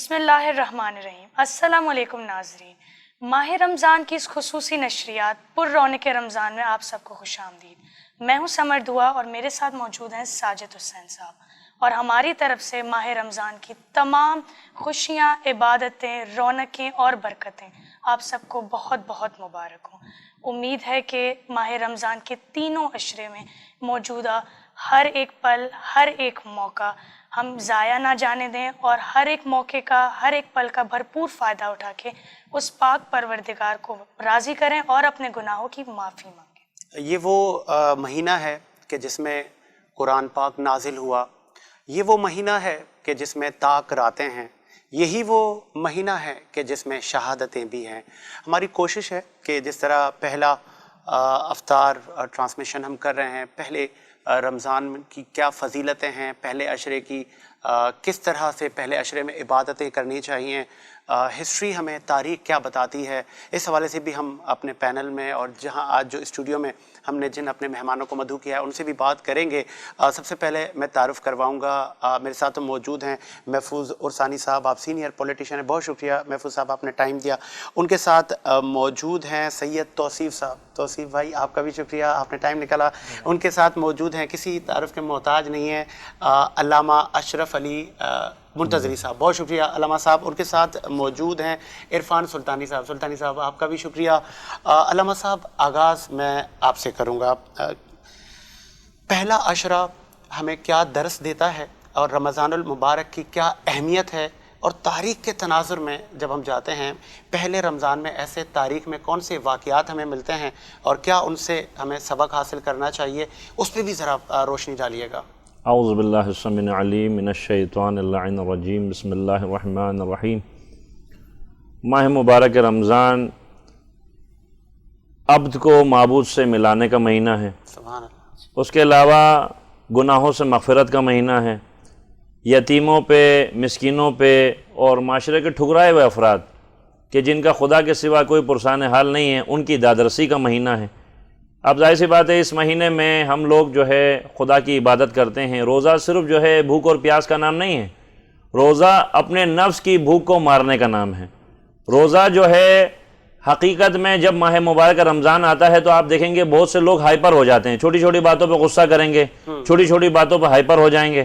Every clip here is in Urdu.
بسم اللہ الرحمن الرحیم۔ السلام علیکم ناظرین، ماہ رمضان کی اس خصوصی نشریات پر رونق رمضان میں آپ سب کو خوش آمدید۔ میں ہوں سمر دعا اور میرے ساتھ موجود ہیں ساجد حسین صاحب، اور ہماری طرف سے ماہ رمضان کی تمام خوشیاں، عبادتیں، رونقیں اور برکتیں آپ سب کو بہت بہت مبارک ہوں۔ امید ہے کہ ماہ رمضان کے تینوں عشرے میں موجودہ ہر ایک پل، ہر ایک موقع ہم ضائع نہ جانے دیں، اور ہر ایک موقع کا، ہر ایک پل کا بھرپور فائدہ اٹھا کے اس پاک پروردگار کو راضی کریں اور اپنے گناہوں کی معافی مانگیں۔ یہ وہ مہینہ ہے کہ جس میں قرآن پاک نازل ہوا، یہ وہ مہینہ ہے کہ جس میں طاق راتیں ہیں، یہی وہ مہینہ ہے کہ جس میں شہادتیں بھی ہیں۔ ہماری کوشش ہے کہ جس طرح پہلا افطار ٹرانسمیشن ہم کر رہے ہیں، پہلے رمضان کی کیا فضیلتیں ہیں، پہلے عشرے کی کس طرح سے پہلے عشرے میں عبادتیں کرنی چاہیے، ہسٹری ہمیں تاریخ کیا بتاتی ہے، اس حوالے سے بھی ہم اپنے پینل میں اور جہاں آج جو اسٹوڈیو میں ہم نے جن اپنے مہمانوں کو مدعو کیا ہے ان سے بھی بات کریں گے۔ سب سے پہلے میں تعارف کرواؤں گا، میرے ساتھ موجود ہیں محفوظ عرسانی صاحب، آپ سینئر پولیٹیشین ہیں، بہت شکریہ محفوظ صاحب آپ نے ٹائم دیا۔ ان کے ساتھ موجود ہیں سید توصیف صاحب، توصیف بھائی آپ کا بھی شکریہ، آپ نے ٹائم نکالا۔ ان کے ساتھ موجود ہیں، کسی تعارف کے محتاج نہیں ہیں، علامہ اشرف علی منتظری صاحب، بہت شکریہ علامہ صاحب۔ ان کے ساتھ موجود ہیں عرفان سلطانی صاحب، سلطانی صاحب آپ کا بھی شکریہ۔ علامہ صاحب آغاز میں آپ سے کروں گا، پہلا عشرہ ہمیں کیا درس دیتا ہے اور رمضان المبارک کی کیا اہمیت ہے، اور تاریخ کے تناظر میں جب ہم جاتے ہیں پہلے رمضان میں ایسے تاریخ میں کون سے واقعات ہمیں ملتے ہیں اور کیا ان سے ہمیں سبق حاصل کرنا چاہیے، اس پہ بھی ذرا روشنی ڈالیے گا۔ اعوذ باللہ السمیع العلیم من الشیطان اللعین الرجیم، بسم اللہ الرحمن الرحیم۔ ماہ مبارک رمضان عبد کو معبود سے ملانے کا مہینہ ہے، سبحان اللہ۔ اس کے علاوہ گناہوں سے مغفرت کا مہینہ ہے، یتیموں پہ، مسکینوں پہ اور معاشرے کے ٹھکرائے ہوئے افراد کہ جن کا خدا کے سوا کوئی پرسان حال نہیں ہے، ان کی دادرسی کا مہینہ ہے۔ اب ظاہر سی بات ہے اس مہینے میں ہم لوگ جو ہے خدا کی عبادت کرتے ہیں۔ روزہ صرف جو ہے بھوک اور پیاس کا نام نہیں ہے، روزہ اپنے نفس کی بھوک کو مارنے کا نام ہے۔ روزہ جو ہے حقیقت میں جب ماہ مبارک رمضان آتا ہے تو آپ دیکھیں گے بہت سے لوگ ہائپر ہو جاتے ہیں، چھوٹی چھوٹی باتوں پہ غصہ کریں گے، چھوٹی چھوٹی باتوں پہ ہائپر ہو جائیں گے۔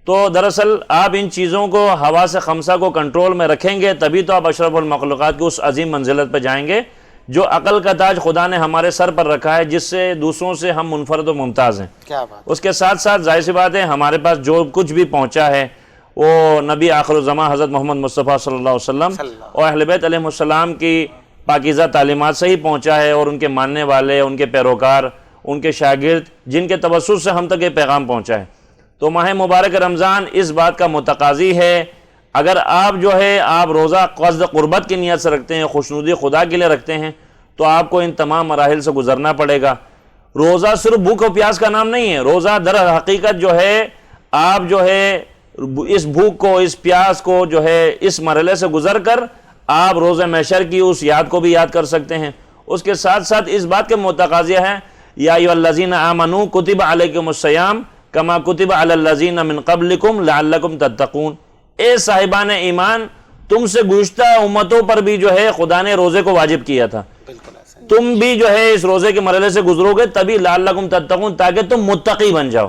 تو دراصل آپ ان چیزوں کو، حواس خمسہ کو کنٹرول میں رکھیں گے تبھی تو آپ اشرف المخلوقات کی اس عظیم منزلت پہ جائیں گے جو عقل کا تاج خدا نے ہمارے سر پر رکھا ہے، جس سے دوسروں سے ہم منفرد و ممتاز ہیں۔ کیا بات۔ اس کے ساتھ ساتھ ظاہر سی بات ہے ہمارے پاس جو کچھ بھی پہنچا ہے وہ نبی آخر الزمان حضرت محمد مصطفیٰ صلی اللہ علیہ وسلم اور اہل بیت علیہ السلام کی پاکیزہ تعلیمات سے ہی پہنچا ہے، اور ان کے ماننے والے، ان کے پیروکار، ان کے شاگرد جن کے توسط سے ہم تک یہ پیغام پہنچا ہے۔ تو ماہ مبارک رمضان اس بات کا متقاضی ہے، اگر آپ جو ہے آپ روزہ قصد قربت کی نیت سے رکھتے ہیں، خوشنودی خدا کے لیے رکھتے ہیں، تو آپ کو ان تمام مراحل سے گزرنا پڑے گا۔ روزہ صرف بھوک و پیاس کا نام نہیں ہے، روزہ در حقیقت جو ہے آپ جو ہے اس بھوک کو، اس پیاس کو جو ہے اس مرحلے سے گزر کر آپ روزہ محشر کی اس یاد کو بھی یاد کر سکتے ہیں۔ اس کے ساتھ ساتھ اس بات کے متقاضی ہے، یا ایھا الذین آمنوا کتب علیکم الصیام کما کتب علی الذین من قبلکم لعلکم تتقون۔ اے صاحبان ایمان، تم سے گزشتہ امتوں پر بھی جو ہے خدا نے روزے کو واجب کیا تھا، تم بھی جو ہے اس روزے کے مرحلے سے گزرو گے تبھی لعلکم تتقون، تاکہ تم متقی بن جاؤ۔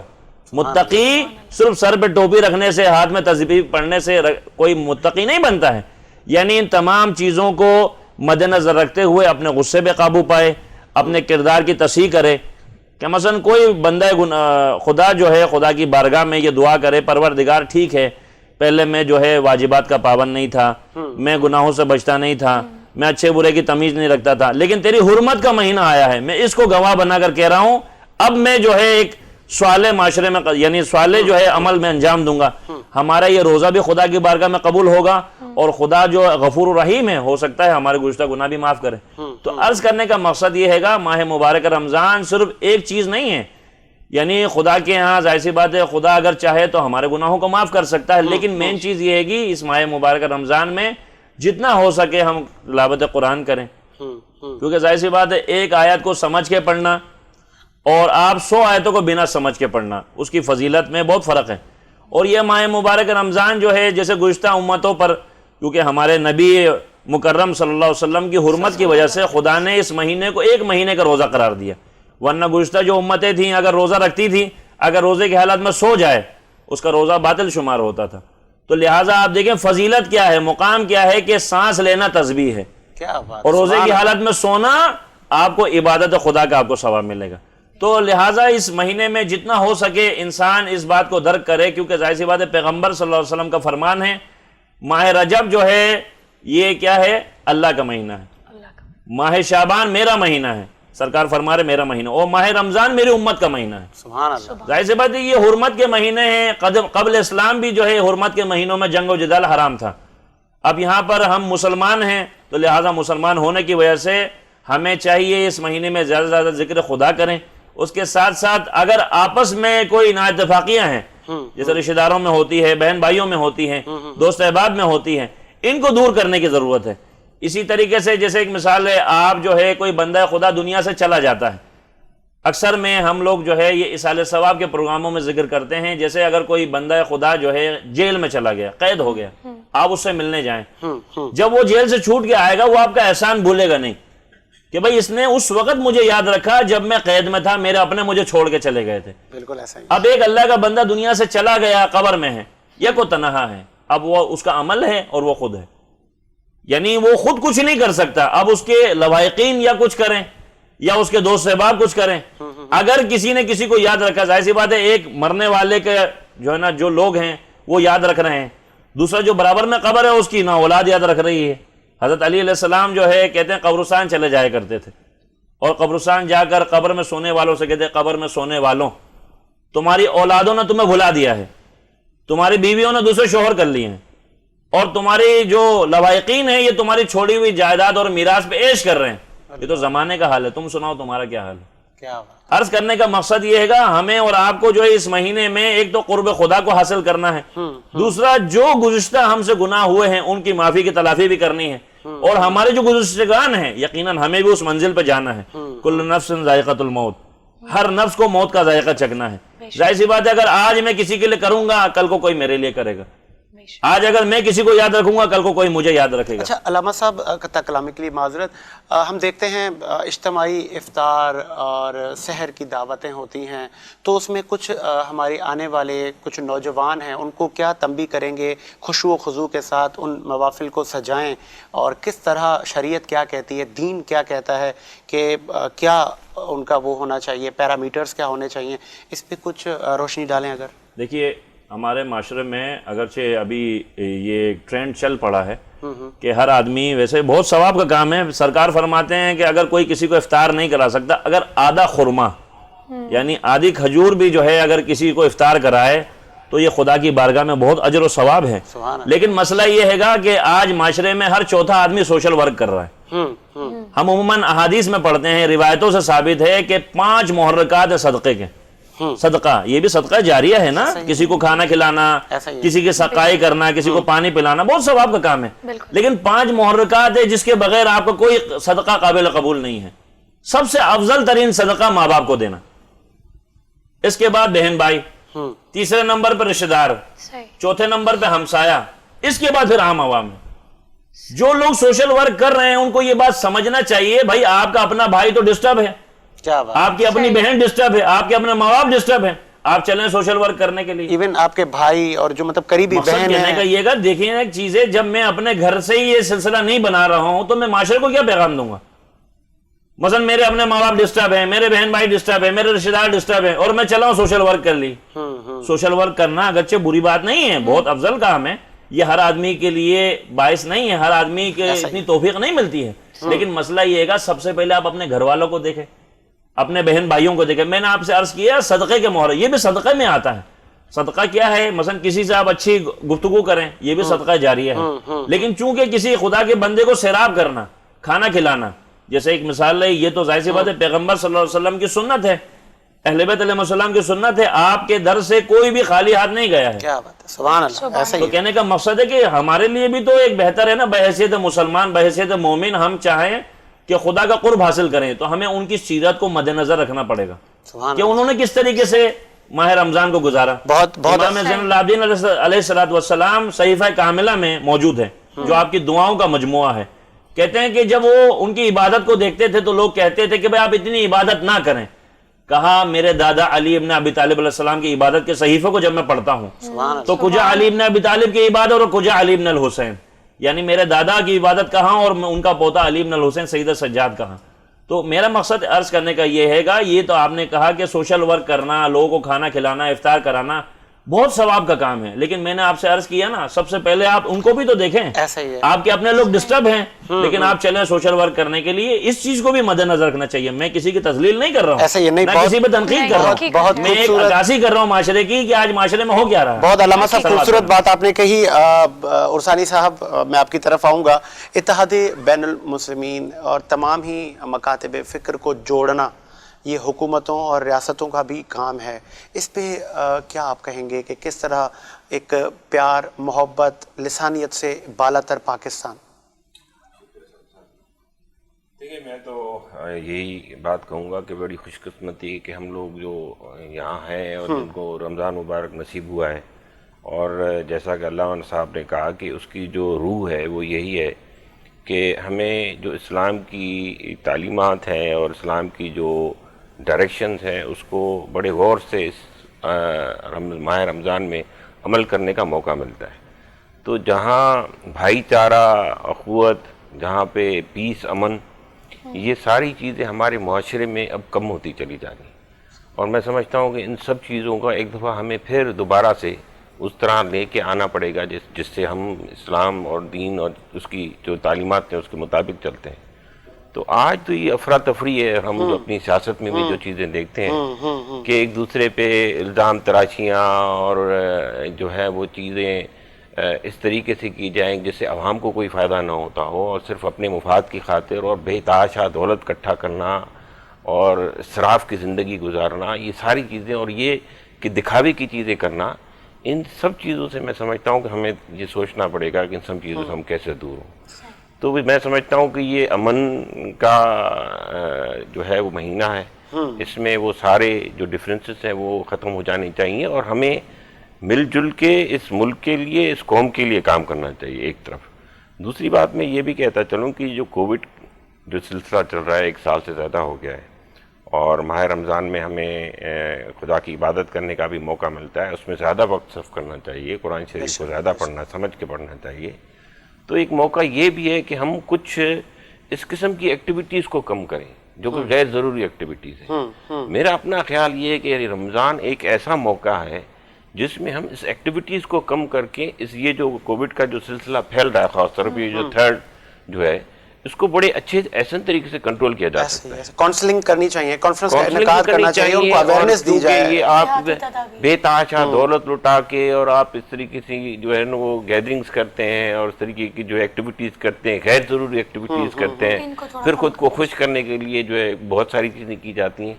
متقی صرف سر پہ ٹوپی رکھنے سے، ہاتھ میں تسبیح پڑھنے سے کوئی متقی نہیں بنتا ہے، یعنی ان تمام چیزوں کو مد نظر رکھتے ہوئے اپنے غصے پہ قابو پائے، اپنے کردار کی تصحیح کرے۔ کہ مثلا کوئی بندہ خدا جو ہے خدا کی بارگاہ میں یہ دعا کرے، پروردگار ٹھیک ہے پہلے میں جو ہے واجبات کا پابند نہیں تھا، میں گناہوں سے بچتا نہیں تھا، میں اچھے برے کی تمیز نہیں رکھتا تھا، لیکن تیری حرمت کا مہینہ آیا ہے، میں اس کو گواہ بنا کر کہہ رہا ہوں، اب میں جو ہے ایک صالح معاشرے میں، یعنی صالح جو ہے عمل میں انجام دوں گا۔ ہمارا یہ روزہ بھی خدا کی بارگاہ میں قبول ہوگا، اور خدا جو غفور الرحیم ہے، ہو سکتا ہے ہمارے گزشتہ گناہ بھی معاف کرے۔ تو عرض کرنے کا مقصد یہ ہے گا، ماہ مبارک رمضان صرف ایک چیز نہیں ہے، یعنی خدا کے ہاں ظاہر سی بات ہے خدا اگر چاہے تو ہمارے گناہوں کو معاف کر سکتا ہے، لیکن مین چیز یہ ہے کہ اس ماہ مبارک رمضان میں جتنا ہو سکے ہم تلاوت قرآن کریں، کیونکہ ظاہر سی بات ہے ایک آیت کو سمجھ کے پڑھنا اور آپ 100 آیتوں کو بنا سمجھ کے پڑھنا، اس کی فضیلت میں بہت فرق ہے۔ اور یہ ماہ مبارک رمضان جو ہے جیسے گزشتہ امتوں پر کیونکہ ہمارے نبی مکرم صلی اللہ علیہ وسلم کی حرمت کی وجہ سے خدا نے اس مہینے کو 1 مہینے کا روزہ قرار دیا، ورنہ گزشتہ جو امتیں تھیں اگر روزہ رکھتی تھیں، اگر روزے کے حالات میں سو جائے اس کا روزہ باطل شمار ہوتا تھا۔ تو لہٰذا آپ دیکھیں فضیلت کیا ہے، مقام کیا ہے کہ سانس لینا تسبیح ہے، کیا بات، اور روزے کی حالت میں سونا آپ کو عبادت خدا کا آپ کو ثواب ملے گا۔ تو لہٰذا اس مہینے میں جتنا ہو سکے انسان اس بات کو درک کرے، کیونکہ ظاہر سی بات ہے پیغمبر صلی اللہ علیہ وسلم کا فرمان ہے ماہ رجب جو ہے یہ کیا ہے، اللہ کا مہینہ ہے، اللہ کا ماہ شعبان میرا مہینہ ہے، سرکار فرما رہے میرا مہینہ، اور ماہ رمضان میری امت کا مہینہ ہے۔ سبحان اللہ، ظاہر سی بات ہے یہ حرمت کے مہینے ہیں، قبل اسلام بھی جو ہے حرمت کے مہینوں میں جنگ و جدال حرام تھا۔ اب یہاں پر ہم مسلمان ہیں تو لہٰذا مسلمان ہونے کی وجہ سے ہمیں چاہیے اس مہینے میں زیادہ سے زیادہ ذکر خدا کریں۔ اس کے ساتھ ساتھ اگر آپس میں کوئی نااتفاقیاں ہیں جیسے رشتہ داروں میں ہوتی ہے، بہن بھائیوں میں ہوتی ہیں، دوست احباب میں ہوتی ہیں، ان کو دور کرنے کی ضرورت ہے۔ اسی طریقے سے جیسے ایک مثال ہے، آپ جو ہے کوئی بندہ خدا دنیا سے چلا جاتا ہے، اکثر میں ہم لوگ جو ہے یہ اصالہ ثواب کے پروگراموں میں ذکر کرتے ہیں، جیسے اگر کوئی بندہ خدا جو ہے جیل میں چلا گیا، قید ہو گیا، آپ اس سے ملنے جائیں، جب وہ جیل سے چھوٹ کے آئے گا وہ آپ کا احسان بھولے گا نہیں کہ بھائی اس نے اس وقت مجھے یاد رکھا جب میں قید میں تھا، میرے اپنے مجھے چھوڑ کے چلے گئے تھے۔ بالکل ایسا ہی۔ اب ایک اللہ کا بندہ دنیا سے چلا گیا، قبر میں ہے، یک و تنہا ہے، اب وہ اس کا عمل ہے اور وہ خود ہے، یعنی وہ خود کچھ نہیں کر سکتا، اب اس کے لواحقین یا کچھ کریں یا اس کے دوست احباب کچھ کریں۔ اگر کسی نے کسی کو یاد رکھا، ظاہر سی بات ہے ایک مرنے والے کے جو ہے نا جو لوگ ہیں وہ یاد رکھ رہے ہیں، دوسرا جو برابر میں قبر ہے اس کی نا اولاد یاد رکھ رہی ہے۔ حضرت علی علیہ السلام جو ہے کہتے ہیں قبرستان چلے جایا کرتے تھے، اور قبرستان جا کر قبر میں سونے والوں سے کہتے ہیں قبر میں سونے والوں، تمہاری اولادوں نے تمہیں بھلا دیا ہے، تمہاری بیویوں نے دوسرے شوہر کر لیے ہیں، اور تمہاری جو لواحقین ہیں یہ تمہاری چھوڑی ہوئی جائیداد اور میراث پہ عیش کر رہے ہیں۔ یہ تو زمانے کا حال ہے، تم سناؤ تمہارا کیا حال ہے۔ کیا بات، عرض کرنے کا مقصد یہ ہے گا ہمیں اور آپ کو جو ہے اس مہینے میں ایک تو قرب خدا کو حاصل کرنا ہے، دوسرا جو گزشتہ ہم سے گناہ ہوئے ہیں ان کی معافی کی تلافی بھی کرنی ہے، اور ہمارے جو گزشتگان ہیں یقیناً ہمیں بھی اس منزل پہ جانا ہے۔ کل نفس ذائقۃ الموت، ہر نفس کو موت کا ذائقہ چکھنا ہے۔ ظاہر سی بات ہے اگر آج میں کسی کے لیے کروں گا کل کو کوئی میرے لیے کرے گا، آج اگر میں کسی کو یاد رکھوں گا کل کو کوئی مجھے یاد رکھے گا۔ اچھا علامہ صاحب قطع کلامی کے لیے معذرت، ہم دیکھتے ہیں اجتماعی افطار اور سحر کی دعوتیں ہوتی ہیں، تو اس میں کچھ ہمارے آنے والے کچھ نوجوان ہیں، ان کو کیا تنبیہ کریں گے خشوع و خضوع کے ساتھ ان محافل کو سجائیں، اور کس طرح شریعت کیا کہتی ہے، دین کیا کہتا ہے کہ کیا ان کا وہ ہونا چاہیے، پیرامیٹرز کیا ہونے چاہیے، اس پہ کچھ روشنی ڈالیں اگر۔ دیکھیے ہمارے معاشرے میں اگرچہ ابھی یہ ٹرینڈ چل پڑا ہے کہ ہر آدمی، ویسے بہت ثواب کا کام ہے، سرکار فرماتے ہیں کہ اگر کوئی کسی کو افطار نہیں کرا سکتا، اگر آدھا خرما یعنی آدھی کھجور بھی جو ہے اگر کسی کو افطار کرائے تو یہ خدا کی بارگاہ میں بہت اجر و ثواب ہے۔ لیکن مسئلہ یہ ہے گا کہ آج معاشرے میں ہر چوتھا آدمی سوشل ورک کر رہا ہے۔ ہم عموماً احادیث میں پڑھتے ہیں، روایتوں سے ثابت ہے کہ 5 محرکات صدقے کے، صدقہ یہ بھی صدقہ جاریہ ہے نا، کسی کو کھانا کھلانا، کسی کی سقائی کرنا، کسی کو پانی پلانا، بہت ثواب کا کام ہے، لیکن 5 محرکات ہے جس کے بغیر آپ کو کوئی صدقہ قابل قبول نہیں ہے۔ سب سے افضل ترین صدقہ ماں باپ کو دینا، اس کے بعد بہن بھائی، تیسرے نمبر پر رشتہ دار، چوتھے نمبر پہ ہمسایہ، اس کے بعد پھر عام عوام۔ جو لوگ سوشل ورک کر رہے ہیں ان کو یہ بات سمجھنا چاہیے بھائی آپ کا اپنا بھائی تو ڈسٹرب ہے، آپ کی اپنی بہن ڈسٹرب ہے، آپ کے اپنے ماں باپ ڈسٹرب ہے، آپ چلیں سوشل ورک کرنے کے لیے۔ ایون آپ کے بھائی اور جو مطلب قریبی بہن کہنے کا یہ گا، دیکھیں ایک چیز ہے، جب میں اپنے گھر سے ہی یہ سلسلہ نہیں بنا رہا ہوں تو میں معاشرے کو کیا پیغام دوں گا؟ مثلا میرے اپنے ماں باپ ڈسٹرب ہیں، میرے بہن بھائی ڈسٹرب ہیں، میرے رشتہ دار ڈسٹرب ہیں، اور میں چلا ہوں سوشل ورک کر لی۔ سوشل ورک کرنا اگرچہ بری بات نہیں ہے، بہت افضل کام ہے، یہ ہر آدمی کے لیے باعث نہیں ہے، ہر آدمی کے اتنی توفیق نہیں ملتی ہے، لیکن مسئلہ یہ ہے سب سے پہلے آپ اپنے گھر والوں کو دیکھیں، اپنے بہن بھائیوں کو دیکھیں۔ میں نے آپ سے عرض کیا صدقے کے محرک، یہ بھی صدقے میں آتا ہے۔ صدقہ کیا ہے؟ مثلا کسی سے آپ اچھی گفتگو کریں، یہ بھی صدقہ جاریہ ہے، لیکن چونکہ کسی خدا کے بندے کو سیراب کرنا، کھانا کھلانا، جیسے ایک مثال ہے، یہ تو ظاہر سی بات ہے پیغمبر صلی اللہ علیہ وسلم کی سنت ہے، اہل بیت علیہ السلام کی سنت ہے، آپ کے در سے کوئی بھی خالی ہاتھ نہیں گیا ہے۔ کیا بات ہے، سبحان اللہ، ایسا ہی تو کہنے کا مقصد ہے کہ ہمارے لیے بھی تو ایک بہتر ہے نا، بحیثیت مسلمان، بحیثیت مومن، ہم چاہیں کہ خدا کا قرب حاصل کریں تو ہمیں ان کی سیرت کو مد نظر رکھنا پڑے گا کہ انہوں نے کس طریقے سے ماہ رمضان کو گزارا۔ امام زین العابدین علیہ الصلوۃ والسلام صحیفہ کاملہ میں موجود ہے، جو آپ کی دعاؤں کا مجموعہ ہے. کہتے ہیں کہ جب وہ ان کی عبادت کو دیکھتے تھے تو لوگ کہتے تھے کہ بھئی آپ اتنی عبادت نہ کریں. کہا میرے دادا علی ابن ابی طالب علیہ السلام کی عبادت کے صحیفے کو جب میں پڑھتا ہوں تو کجا علی ابن ابی طالب کی عبادت اور کجا علی ابن الحسین، یعنی میرے دادا کی عبادت کہاں اور ان کا پوتا علی ابن الحسین سید سجاد کہاں. تو میرا مقصد عرض کرنے کا یہ ہے گا، یہ تو آپ نے کہا کہ سوشل ورک کرنا، لوگوں کو کھانا کھلانا، افطار کرانا بہت ثواب کا کام ہے، لیکن میں نے آپ سے عرض کیا نا سب سے پہلے آپ ان کو بھی تو دیکھیں. ایسا ہی ہے. آپ کے اپنے لوگ ڈسٹرب ہیں لیکن آپ چلیں سوشل ورک کرنے کے لیے، اس چیز کو بھی مد نظر رکھنا چاہیے. میں کسی کی تذلیل نہیں کر رہا ہوں، ایسا یہ نہیں، میں کسی پہ تنقید کر رہا ہوں، بہت میں ایک عکاسی کر رہا ہوں معاشرے کی کہ آج معاشرے میں ہو کیا رہا ہے. بہت علامہ صاحب خوبصورت بات آپ نے کہی. عرسانی صاحب میں آپ کی طرف آؤں گا. اتحاد بین المسلمین اور تمام ہی مکاتب فکر کو جوڑنا یہ حکومتوں اور ریاستوں کا بھی کام ہے. اس پہ کیا آپ کہیں گے کہ کس طرح ایک پیار، محبت، لسانیت سے بالا تر پاکستان؟ دیکھیے میں تو یہی بات کہوں گا کہ بڑی خوش قسمتی کہ ہم لوگ جو یہاں ہیں اور جن کو رمضان مبارک نصیب ہوا ہے، اور جیسا کہ علامہ صاحب نے کہا کہ اس کی جو روح ہے وہ یہی ہے کہ ہمیں جو اسلام کی تعلیمات ہیں اور اسلام کی جو ڈائریکشنز ہیں اس کو بڑے غور سے اس ماہ رمضان میں عمل کرنے کا موقع ملتا ہے. تو جہاں بھائی چارہ، اخوت، جہاں پہ پیس، امن، یہ ساری چیزیں ہمارے معاشرے میں اب کم ہوتی چلی جا رہی ہیں، اور میں سمجھتا ہوں کہ ان سب چیزوں کا ایک دفعہ ہمیں پھر دوبارہ سے اس طرح لے کے آنا پڑے گا جس سے ہم اسلام اور دین اور اس کی جو تعلیمات ہیں اس کے مطابق چلتے ہیں. تو آج تو یہ افراتفری ہے. ہم جو اپنی سیاست میں بھی جو چیزیں دیکھتے ہیں کہ ایک دوسرے پہ الزام تراشیاں اور جو ہے وہ چیزیں اس طریقے سے کی جائیں جس سے عوام کو کوئی فائدہ نہ ہوتا ہو، اور صرف اپنے مفاد کی خاطر اور بے تحاشا دولت اکٹھا کرنا اور اسراف کی زندگی گزارنا، یہ ساری چیزیں اور یہ کہ دکھاوے کی چیزیں کرنا، ان سب چیزوں سے میں سمجھتا ہوں کہ ہمیں یہ سوچنا پڑے گا کہ ان سب چیزوں سے ہم کیسے دور ہوں. تو میں سمجھتا ہوں کہ یہ امن کا جو ہے وہ مہینہ ہے. اس میں وہ سارے جو ڈفرینسز ہیں وہ ختم ہو جانے چاہیے، اور ہمیں مل جل کے اس ملک کے لیے، اس قوم کے لیے کام کرنا چاہیے ایک طرف. دوسری بات میں یہ بھی کہتا چلوں کہ جو کووڈ جو سلسلہ چل رہا ہے 1 سال سے زیادہ ہو گیا ہے، اور ماہ رمضان میں ہمیں خدا کی عبادت کرنے کا بھی موقع ملتا ہے، اس میں زیادہ وقت صرف کرنا چاہیے، قرآن شریف کو زیادہ پڑھنا، سمجھ کے پڑھنا چاہیے. تو ایک موقع یہ بھی ہے کہ ہم کچھ اس قسم کی ایکٹیویٹیز کو کم کریں جو کہ غیر ضروری ایکٹیویٹیز ہیں. میرا اپنا خیال یہ ہے کہ رمضان ایک ایسا موقع ہے جس میں ہم اس ایکٹیویٹیز کو کم کر کے یہ جو کووڈ کا جو سلسلہ پھیل رہا ہے، خاص طور پہ جو تھرڈ جو ہے، اس کو بڑے اچھے ایسے طریقے سے کنٹرول کیا جا سکتا ہے. کاؤنسلنگ کرنی چاہیے، کانفرنس کا انعقاد کرنا چاہیے، ان کو اویئرنیس دی جائے. یہ آپ بے تحاشا دولت لٹا کے اور آپ اس طریقے سے جو ہے نا وہ گیدرنگز کرتے ہیں اور اس طریقے کی جو ایکٹیویٹیز کرتے ہیں، غیر ضروری ایکٹیویٹیز کرتے ہیں، پھر خود کو خوش کرنے کے لیے جو ہے بہت ساری چیزیں کی جاتی ہیں.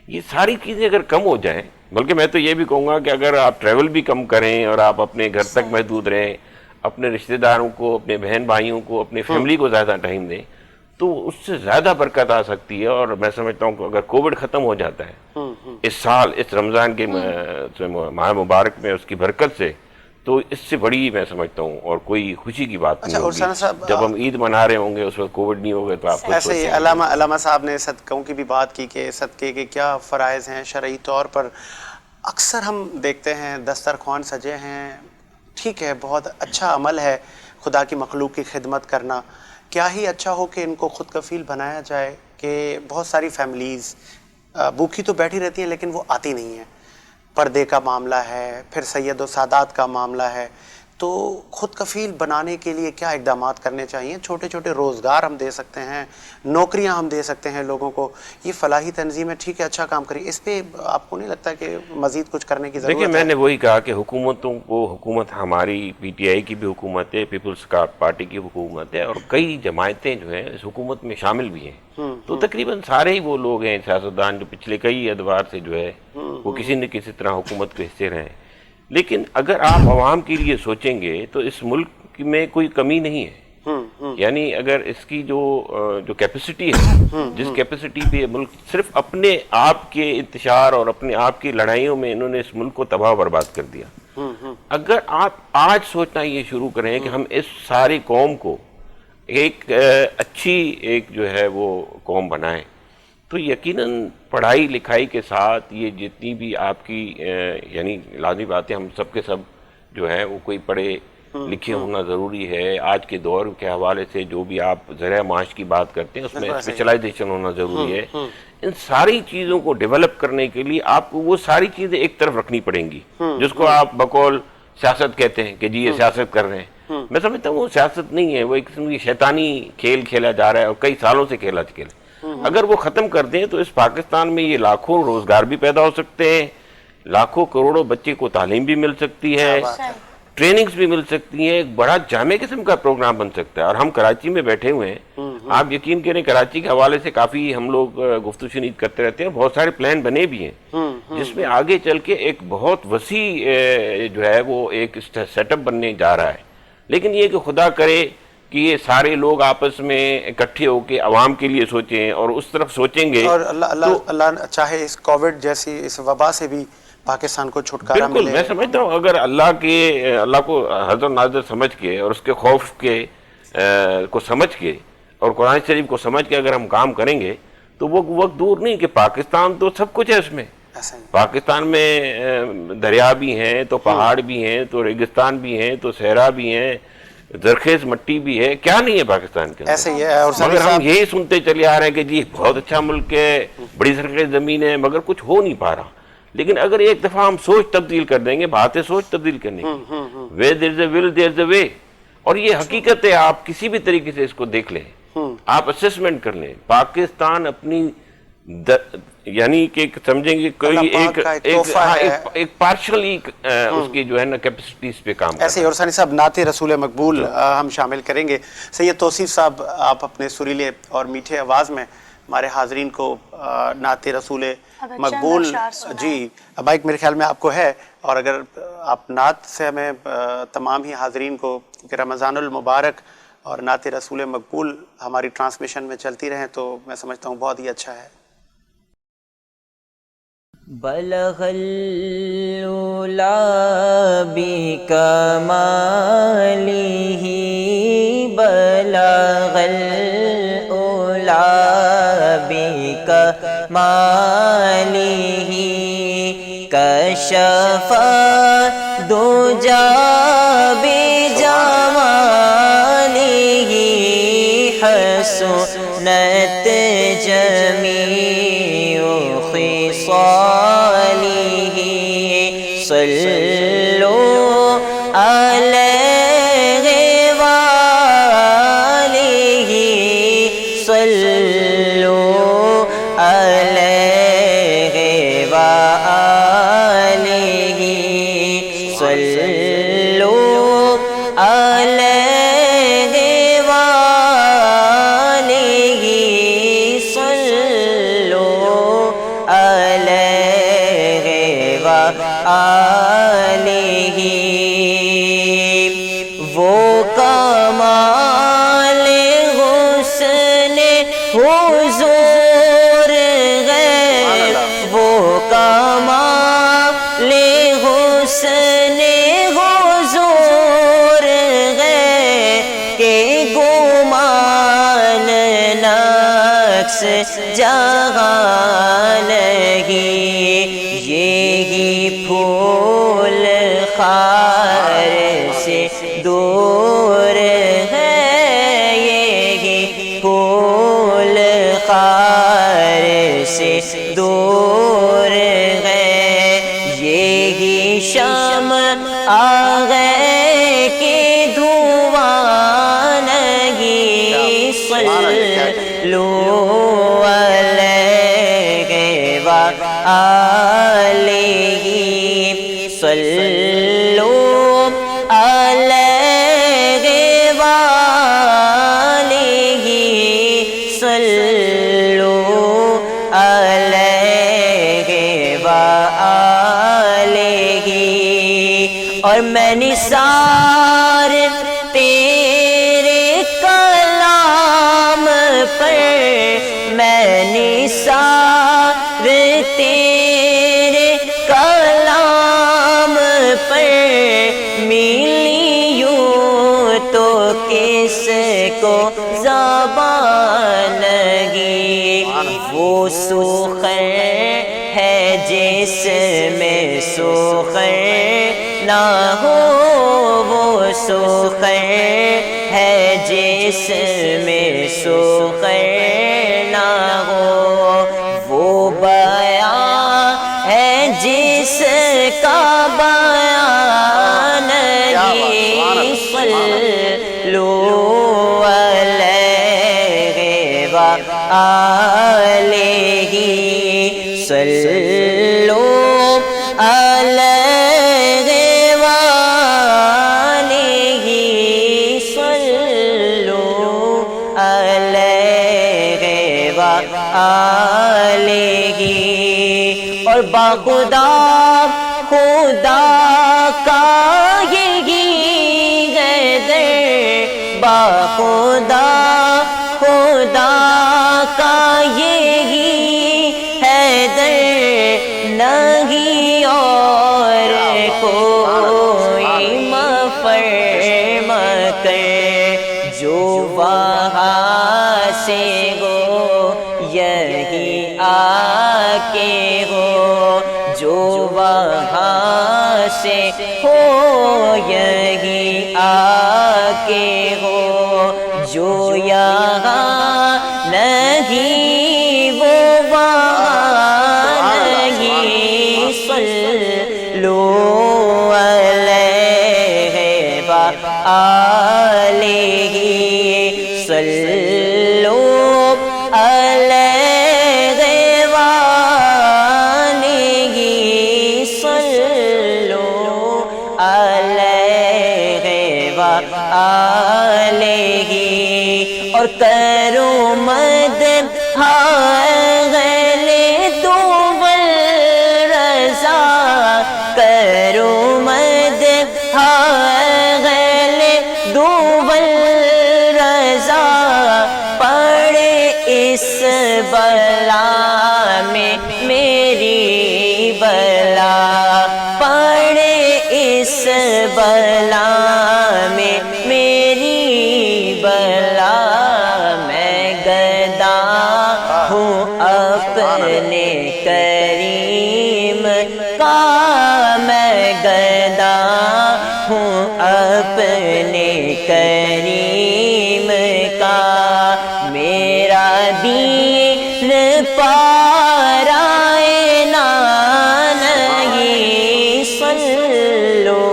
یہ ساری چیزیں اگر کم ہو جائیں، بلکہ میں تو یہ بھی کہوں گا کہ اگر آپ ٹریول بھی کم کریں اور آپ اپنے گھر تک محدود رہیں، اپنے رشتہ داروں کو، اپنے بہن بھائیوں کو، اپنے فیملی کو زیادہ ٹائم دیں، تو اس سے زیادہ برکت آ سکتی ہے. اور میں سمجھتا ہوں کہ اگر کووڈ ختم ہو جاتا ہے اس سال، اس رمضان کے ماہ مبارک میں، اس کی برکت سے، تو اس سے بڑی میں سمجھتا ہوں اور کوئی خوشی کی بات نہیں ہوگی. جب ہم عید منا رہے ہوں گے اس وقت کووڈ نہیں ہوگا تو آپ کو ایسے ہی علامہ صاحب نے صدقوں کی بھی بات کی کہ صدقے کے کیا فرائض ہیں شرعی طور پر. اکثر ہم دیکھتے ہیں دسترخوان سجے ہیں، ٹھیک ہے، بہت اچھا عمل ہے خدا کی مخلوق کی خدمت کرنا. کیا ہی اچھا ہو کہ ان کو خود کفیل بنایا جائے کہ بہت ساری فیملیز بھوکی تو بیٹھی رہتی ہیں لیکن وہ آتی نہیں ہیں. پردے کا معاملہ ہے، پھر سید و سادات کا معاملہ ہے. تو خود کفیل بنانے کے لیے کیا اقدامات کرنے چاہیے؟ چھوٹے چھوٹے روزگار ہم دے سکتے ہیں، نوکریاں ہم دے سکتے ہیں لوگوں کو. یہ فلاحی تنظیمیں ٹھیک ہے اچھا کام کری، اس پہ آپ کو نہیں لگتا کہ مزید کچھ کرنے کی ضرورت ہے؟ دیکھیں میں نے وہی کہا کہ حکومتوں کو، حکومت ہماری پی ٹی آئی کی بھی حکومت ہے، پیپلز پارٹی کی حکومت ہے، اور کئی جماعتیں جو ہیں اس حکومت میں شامل بھی ہیں. تو تقریباً سارے ہی وہ لوگ ہیں سیاستدان جو پچھلے کئی ادوار سے جو ہے وہ کسی نہ کسی طرح حکومت کے حصے رہے ہیں. لیکن اگر آپ عوام کے لیے سوچیں گے تو اس ملک میں کوئی کمی نہیں ہے. یعنی اگر اس کی جو کیپیسٹی ہے، جس کیپیسٹی پہ ملک صرف اپنے آپ کے انتشار اور اپنے آپ کی لڑائیوں میں انہوں نے اس ملک کو تباہ و برباد کر دیا. اگر آپ آج سوچنا یہ شروع کریں کہ ہم اس ساری قوم کو ایک اچھی ایک جو ہے وہ قوم بنائیں، تو یقیناً پڑھائی لکھائی کے ساتھ یہ جتنی بھی آپ کی یعنی لازمی باتیں، ہم سب کے سب جو ہے وہ کوئی پڑھے لکھے ہونا ضروری ہے. آج کے دور کے حوالے سے جو بھی آپ ذرائع معاش کی بات کرتے ہیں اس میں اسپیشلائزیشن ہونا ضروری ہے. ان ساری چیزوں کو ڈیولپ کرنے کے لیے آپ کو وہ ساری چیزیں ایک طرف رکھنی پڑیں گی جس کو آپ بقول سیاست کہتے ہیں کہ جی یہ سیاست کر رہے ہیں. میں سمجھتا ہوں وہ سیاست نہیں ہے، وہ ایک قسم کی شیطانی کھیل کھیلا جا رہا ہے اور کئی سالوں سے کھیلا. اگر وہ ختم کر دیں تو اس پاکستان میں یہ لاکھوں روزگار بھی پیدا ہو سکتے ہیں، لاکھوں کروڑوں بچے کو تعلیم بھی مل سکتی ہے، ٹریننگز بھی مل سکتی ہیں، ایک بڑا جامع قسم کا پروگرام بن سکتا ہے. اور ہم کراچی میں بیٹھے ہوئے ہیں، آپ یقین کریں کراچی کے حوالے سے کافی ہم لوگ گفتگو شنید کرتے رہتے ہیں، بہت سارے پلان بنے بھی ہیں جس میں آگے چل کے ایک بہت وسیع جو ہے وہ ایک سیٹ اپ بننے جا رہا ہے. لیکن یہ کہ خدا کرے کہ یہ سارے لوگ آپس میں اکٹھے ہو کے عوام کے لیے سوچیں اور اس طرف سوچیں گے، اور اللہ چاہے اس کووڈ جیسی اس وبا سے بھی پاکستان کو چھٹکارا ملے. بالکل میں سمجھتا ہوں اگر اللہ کو حضر ناظر سمجھ کے اور اس کے خوف کے کو سمجھ کے اور قرآن شریف کو سمجھ کے اگر ہم کام کریں گے تو وہ وقت دور نہیں کہ پاکستان تو سب کچھ ہے اس میں. پاکستان میں دریا بھی ہیں تو پہاڑ بھی ہیں تو ریگستان بھی ہیں تو صحرا بھی ہیں، زرخیز مٹی بھی ہے، کیا نہیں ہے پاکستان کے ایسے ہی ہے. اور مگر ہم یہی سنتے چلے آ رہے ہیں کہ جی بہت اچھا ملک ہے، بڑی زرخیز زمین ہے، مگر کچھ ہو نہیں پا رہا. لیکن اگر ایک دفعہ ہم سوچ تبدیل کر دیں گے، بات ہے سوچ تبدیل کرنے کی، where there is a will there is a way. اور یہ حقیقت ہے، آپ کسی بھی طریقے سے اس کو دیکھ لیں، آپ اسسمنٹ کر لیں. پاکستان اپنی یعنی کہ سمجھیں گے کوئی ایک پارشلی اس کی جو ہے نا کیپیسٹیز پہ کام ایسے ہی. اور ثانی صاحب نعت رسول مقبول ہم شامل کریں گے. سید توصیف صاحب آپ اپنے سریلے اور میٹھے آواز میں ہمارے حاضرین کو نعت رسول مقبول، جی بائک میرے خیال میں آپ کو ہے، اور اگر آپ نعت سے ہمیں تمام ہی حاضرین کو کہ رمضان المبارک اور نعت رسول مقبول ہماری ٹرانسمیشن میں چلتی رہیں تو میں سمجھتا ہوں بہت ہی اچھا ہے. بلغ العلا بکمالہ بلغ العلا بکمالہ کشف دجا بجمالہ حسنت جمیع خصالہ صلو علیہ وآلہ صلو علیہ وآلہ صلو علیہ وآلہ صلو علیہ وآلہ. وہ کمال حسن حضور ہے، وہ کمال حسن حضور ہے کہ گمان نقص جہاں نہیں. یہی پھول خار سے دور ہے، یہی پھول خار سے دور ہے، یہی شمع آغے کی دھواں نہیں. صلو علیہ وآلہ صلو علیہ وآلہ صلو علیہ وآلہ. اور میں نثار تیرے کلام پر، میں نثار تیرے کلام پر سخر ہے جس میں سخر نہ ہو، وہ سخر ہے جس میں سخر نہ ہو، وہ بیان ہے جس کا بیان نہیں، صلو علیہ وآلہ، صلو علیہ وآلہ، صلو علیہ وآلہ۔ اور باخدا خدا کا یہی ہے در، باخدا خدا کا یہی ہے در، نہیں اور کوئی مفر مکر، جو وہاں سے ہو یہی آ کے ہو، جو وہاں سے ہو یہی آ کے ہو، جو یہاں نہیں وہ وہاں نہیں، صلو علیہ وآلہ، صلو علیہ وآلہ، صلو علیہ وآلہ۔ اور کرو مد حال تو رضا، کرو مد حال دو رضا، پڑے اس بلا میں میری بلا، پڑے اس بلا میں میری بلا، میں گدا ہوں اپنے کریم کا، میں گدا ہوں اپنے کریم کا، میرا دین پارائے نہیں، صلو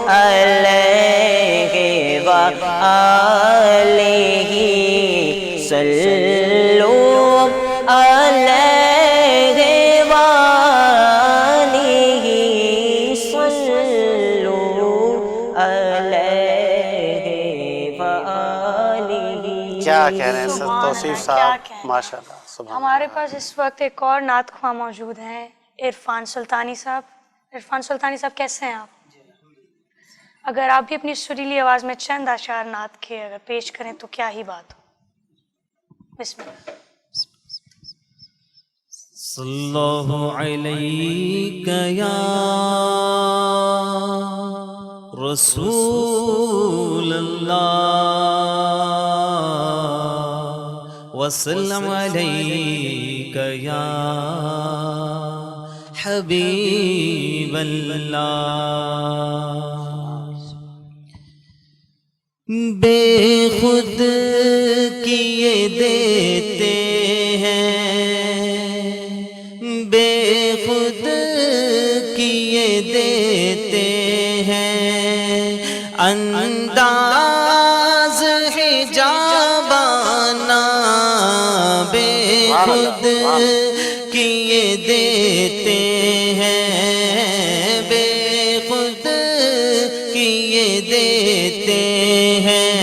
علیہ وآلہ، صلو علیہ وآلہ، صلو علیہ وآلہ۔ کیا کہہ رہے ہیں سر سبحان توصیف اللہ، صاحب، کیا کہہ رہے ہیں۔ ماشاء اللہ، سبحان ہمارے پاس اس وقت ایک اور نعت خواں موجود ہیں، عرفان سلطانی صاحب۔ عرفان سلطانی صاحب کیسے ہیں آپ؟ اگر آپ بھی اپنی سریلی آواز میں چند اشعار نعت کے اگر پیش کریں تو کیا ہی بات ہو۔ بسم اللہ۔ صلی اللہ علیک یا رسول اللہ، وسلم علیک یا حبیب اللہ۔ بے خود کیے دیتے ہیں، بے خود کیے دیتے ہیں، انداز حجابانہ، بے خود کیے دیتے ہیں، بے خود کیے دیتے ہیں،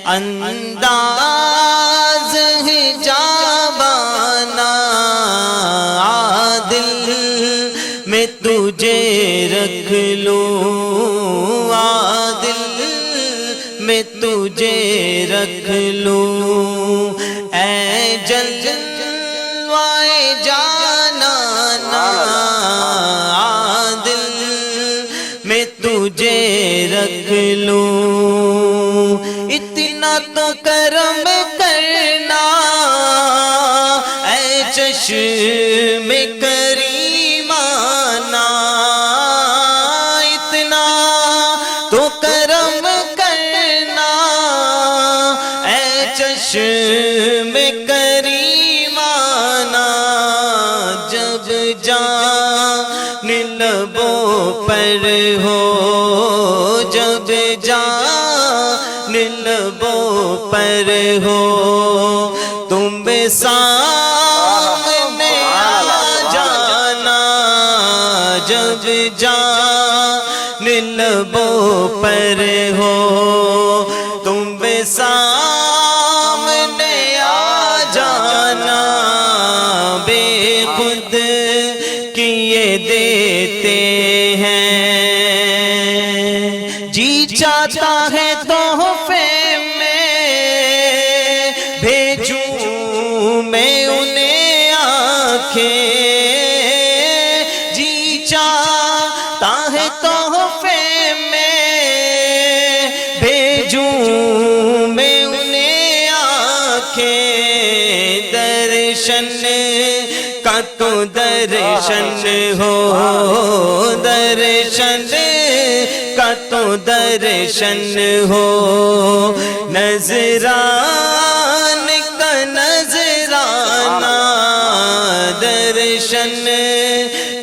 انداز حجابانہ، عادل میں تجھے رکھ لوں، عادل میں تجھے رکھ لوں، اے جلوائے جانانا، عادل میں تجھے رکھ لوں، اتنا تو کرم کرنا اے چشم کریمانہ اتنا تو کرم کرنا اے چشم کریمانہ جب جان لبوں پر ہو جب جان لبوں پر ہو تم سامنے آ جانا جب جان لبوں پر ہو تم سامنے آ جانا بے خود کیے دیتے ہیں جی چاہتا ہے تحفے میں بھیجوں میں انہیں آنکھیں جی چاہتا ہے تحفے میں بھیجوں میں انہیں آنکھیں درشن کا تو درشن ہو درشن کا تو درشن ہو نظران کا نظرانہ درشن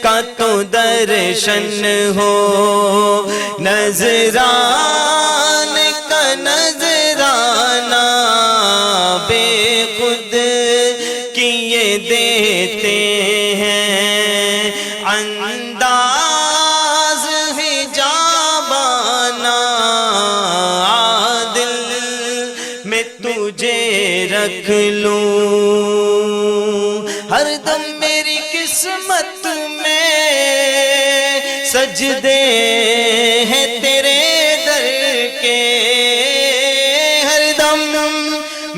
کا تو درشن ہو نظران کا نظرانہ بے خود کیے دیتے ہیں انداز حجابانہ عادل میں تجھے رکھ لوں ہر دم میری قسمت میں سجدے ہیں تیرے در کے ہر دم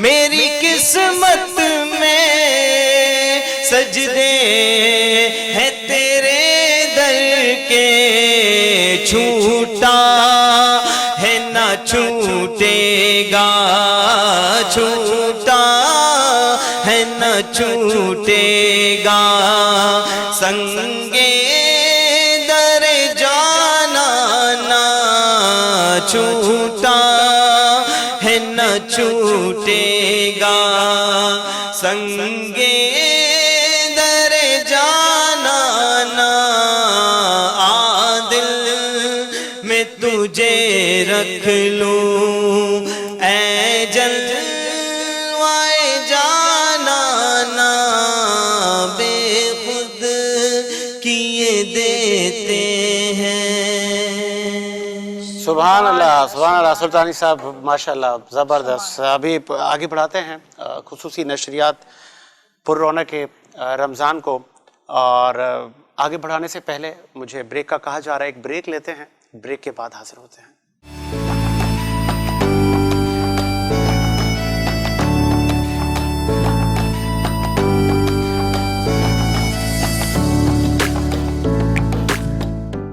میری قسمت میں سجدے ہیں تیرے در کے چھوٹا ہے نہ چھوٹے گا چھوٹا ہے نہ چھوٹے گا سنگے در جانا نہ چھوٹا ہے نہ چھوٹے گا سنگے در جانا نہ عادل میں تجھے رکھ لوں اے جلوائے جانا نہ بے خود کیے دیتے ہیں سبحان اللہ سلطانی صاحب ماشاءاللہ زبردست. ابھی آگے بڑھاتے ہیں خصوصی نشریات پر رونق رمضان کو، اور آگے بڑھانے سے پہلے مجھے بریک کا کہا جا رہا ہے. ایک بریک لیتے ہیں، بریک کے بعد حاضر ہوتے ہیں.